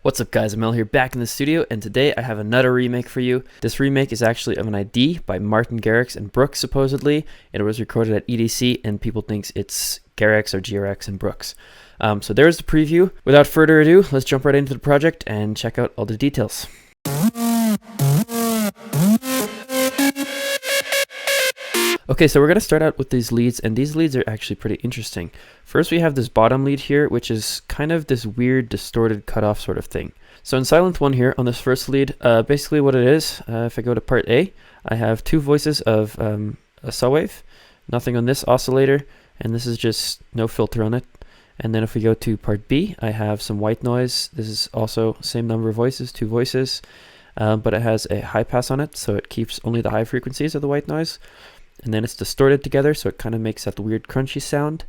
What's up guys, Amel here back in the studio, and today I have another remake for you. This remake is actually of an ID by GRX and Brooks supposedly. It was recorded at EDC and people think it's GRX or GRX and Brooks. So there's the preview. Without further ado, let's jump right into the project and check out all the details. Okay, so we're going to start out with these leads, and these leads are actually pretty interesting. First we have this bottom lead here, which is kind of this weird distorted cutoff sort of thing. So in silent one here on this first lead, basically what it is, if I go to part A, I have two voices of a saw wave, nothing on this oscillator, and this is just no filter on it. And then if we go to part B, I have some white noise. This is also same number of voices, two voices, but it has a high pass on it, so it keeps only the high frequencies of the white noise. And then it's distorted together, so it kind of makes that weird crunchy sound.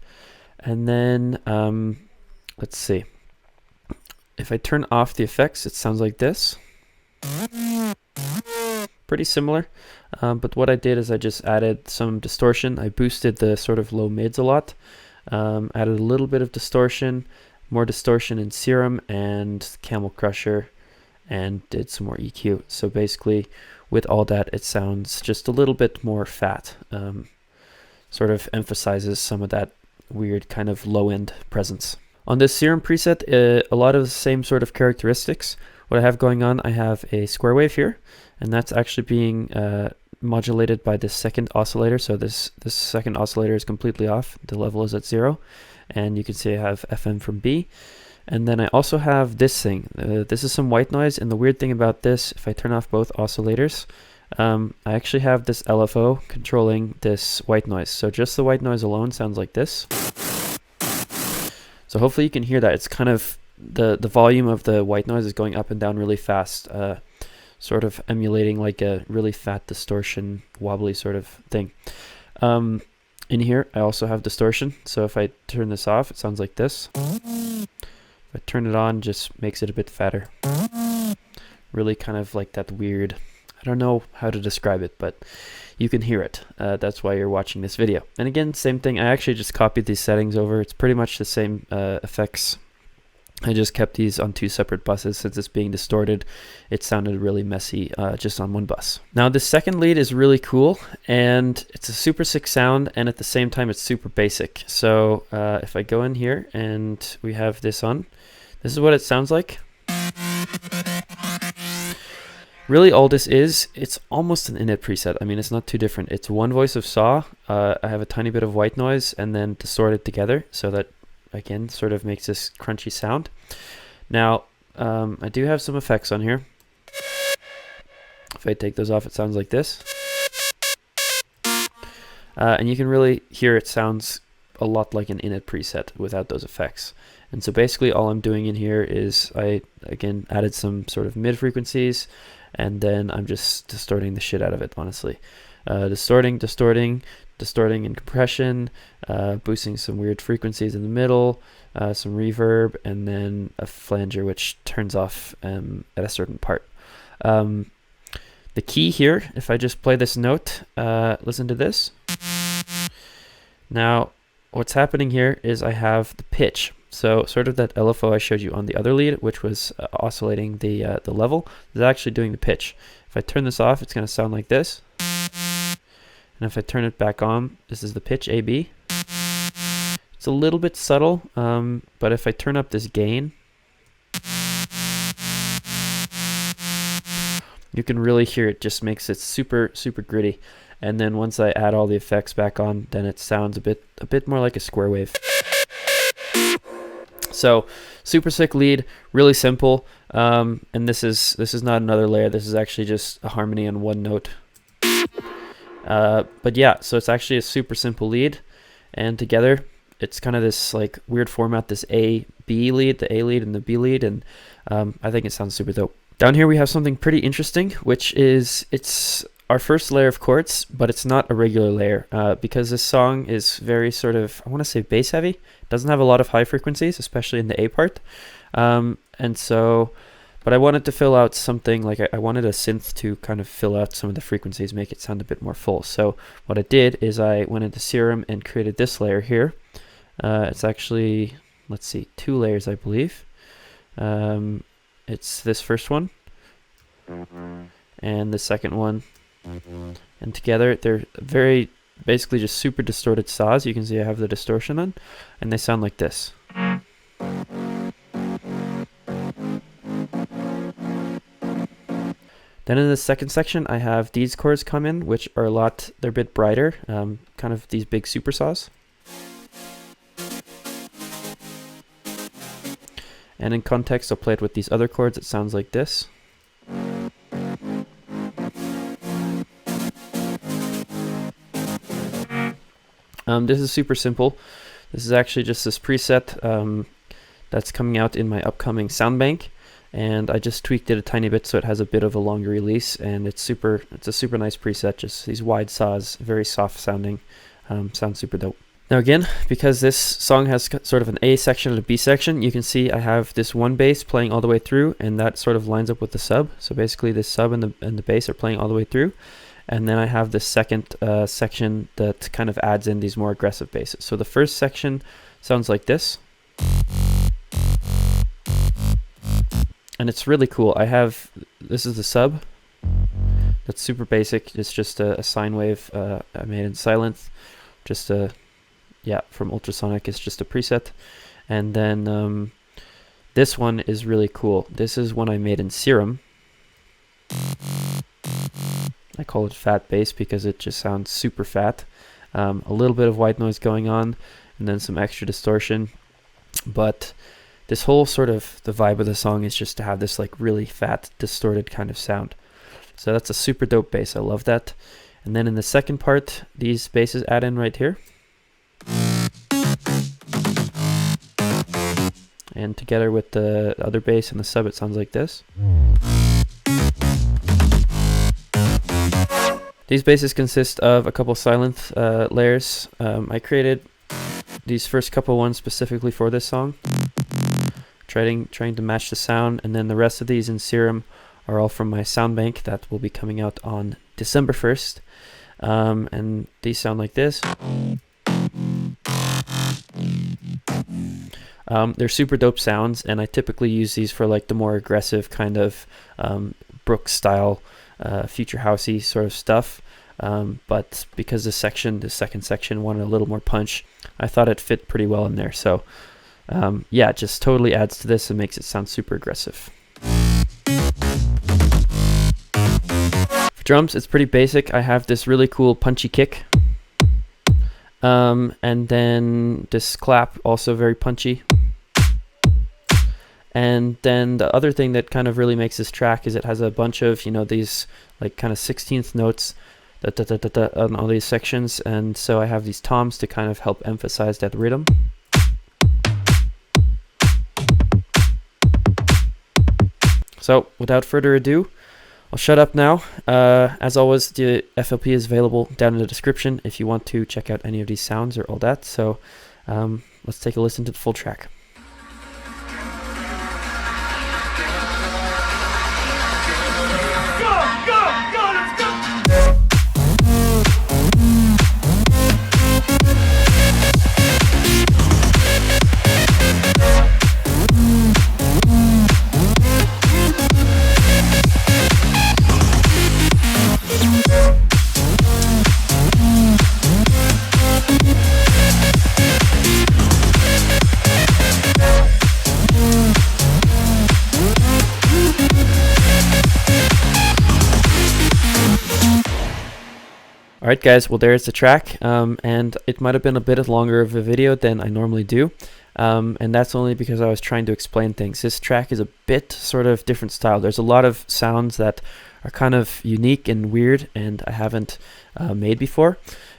And then, let's see. If I turn off the effects, it sounds like this. Pretty similar. But what I did is I just added some distortion. I boosted the sort of low mids a lot. Added a little bit of distortion, more distortion in Serum and Camel Crusher, and did some more EQ. So basically, with all that, it sounds just a little bit more fat. Sort of emphasizes some of that weird kind of low-end presence. On this Serum preset, a lot of the same sort of characteristics. What I have going on, I have a square wave here, and that's actually being modulated by this second oscillator. So this second oscillator is completely off. The level is at 0, and you can see I have FM from B. And then I also have this thing. This is some white noise, and the weird thing about this, if I turn off both oscillators, I actually have this LFO controlling this white noise. So just the white noise alone sounds like this. So hopefully you can hear that. It's kind of, the volume of the white noise is going up and down really fast, sort of emulating like a really fat distortion, wobbly sort of thing. In here, I also have distortion. So if I turn this off, it sounds like this. If I turn it on, just makes it a bit fatter. Really kind of like that weird, I don't know how to describe it, but you can hear it. That's why you're watching this video. And again, same thing. I actually just copied these settings over. It's pretty much the same effects. I just kept these on two separate buses. Since it's being distorted, it sounded really messy just on one bus. Now this second lead is really cool, and it's a super sick sound, and at the same time it's super basic. So if I go in here and we have this on, this is what it sounds like. Really all this is, it's almost an init preset. I mean, it's not too different. It's one voice of saw. I have a tiny bit of white noise and then distorted together so that, again, sort of makes this crunchy sound. Now, I do have some effects on here. If I take those off, it sounds like this. And you can really hear it sounds a lot like an init preset without those effects. And so basically all I'm doing in here is I, again, added some sort of mid frequencies, and then I'm just distorting the shit out of it, honestly. Distorting in compression, boosting some weird frequencies in the middle, some reverb, and then a flanger which turns off at a certain part. The key here, if I just play this note, listen to this. Now, what's happening here is I have the pitch. So sort of that LFO I showed you on the other lead, which was oscillating the level, is actually doing the pitch. If I turn this off, it's going to sound like this. And if I turn it back on, this is the pitch AB. It's a little bit subtle, but if I turn up this gain, you can really hear it. Just makes it super, super gritty. And then once I add all the effects back on, then it sounds a bit more like a square wave. So super sick lead, really simple. And this is not another layer. This is actually just a harmony on one note. But yeah, so it's actually a super simple lead, and together it's kind of this like weird format, this A-B lead, the A lead and the B lead, and I think it sounds super dope. Down here we have something pretty interesting, which is it's our first layer of chords, but it's not a regular layer because this song is very sort of, I want to say bass heavy. It doesn't have a lot of high frequencies, especially in the A part. And so, but I wanted to fill out something like I wanted a synth to kind of fill out some of the frequencies, make it sound a bit more full. So what I did is I went into Serum and created this layer here. It's actually, let's see, 2 layers, I believe. it's this first one and the second one, and together they're very basically just super distorted saws. You can see I have the distortion on, and they sound like this. Then in the second section, I have these chords come in, which are they're a bit brighter, kind of these big super saws. And in context, I'll play it with these other chords. It sounds like this. This is super simple. This is actually just this preset that's coming out in my upcoming sound bank. And I just tweaked it a tiny bit so it has a bit of a longer release, and it's a super nice preset. Just these wide saws, very soft sounding, sounds super dope. Now again, because this song has sort of an A section and a B section, you can see I have this one bass playing all the way through, and that sort of lines up with the sub. So basically this sub and the bass are playing all the way through. And then I have the second section that kind of adds in these more aggressive basses. So the first section sounds like this. And it's really cool. This is the sub. That's super basic. It's just a sine wave I made in Silent. Just from Ultrasonic. It's just a preset. And then this one is really cool. This is one I made in Serum. I call it fat bass because it just sounds super fat. A little bit of white noise going on, and then some extra distortion. But this whole sort of the vibe of the song is just to have this like really fat, distorted kind of sound. So that's a super dope bass. I love that. And then in the second part, these basses add in right here. And together with the other bass and the sub, it sounds like this. These basses consist of a couple silent layers. I created these first couple ones specifically for this song, trying to match the sound, and then the rest of these in Serum are all from my sound bank that will be coming out on December 1st. And these sound like this. They're super dope sounds, and I typically use these for like the more aggressive kind of Brooks style future housey sort of stuff. But because the second section wanted a little more punch, I thought it fit pretty well in there. So yeah, it just totally adds to this and makes it sound super aggressive. For drums, it's pretty basic. I have this really cool punchy kick. And then this clap, also very punchy. And then the other thing that kind of really makes this track is it has a bunch of, these like kind of 16th notes on all these sections. And so I have these toms to kind of help emphasize that rhythm. So without further ado, I'll shut up now. As always, the FLP is available down in the description if you want to check out any of these sounds or all that. So let's take a listen to the full track. Alright guys, well there's the track, and it might have been a bit longer of a video than I normally do, and that's only because I was trying to explain things. This track is a bit sort of different style. There's a lot of sounds that are kind of unique and weird and I haven't made before,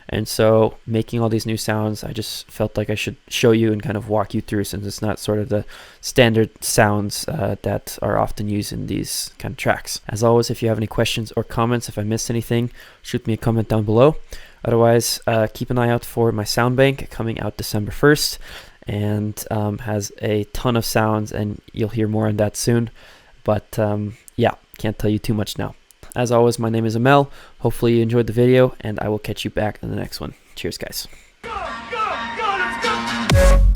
and so making all these new sounds, I just felt like I should show you and kind of walk you through, since it's not sort of the standard sounds that are often used in these kind of tracks. As always, if you have any questions or comments, if I missed anything, shoot me a comment down below. Otherwise, keep an eye out for my sound bank coming out December 1st, and has a ton of sounds, and you'll hear more on that soon. But yeah, can't tell you too much now. As always, my name is Amel. Hopefully you enjoyed the video, and I will catch you back in the next one. Cheers, guys. Go, go, go, let's go!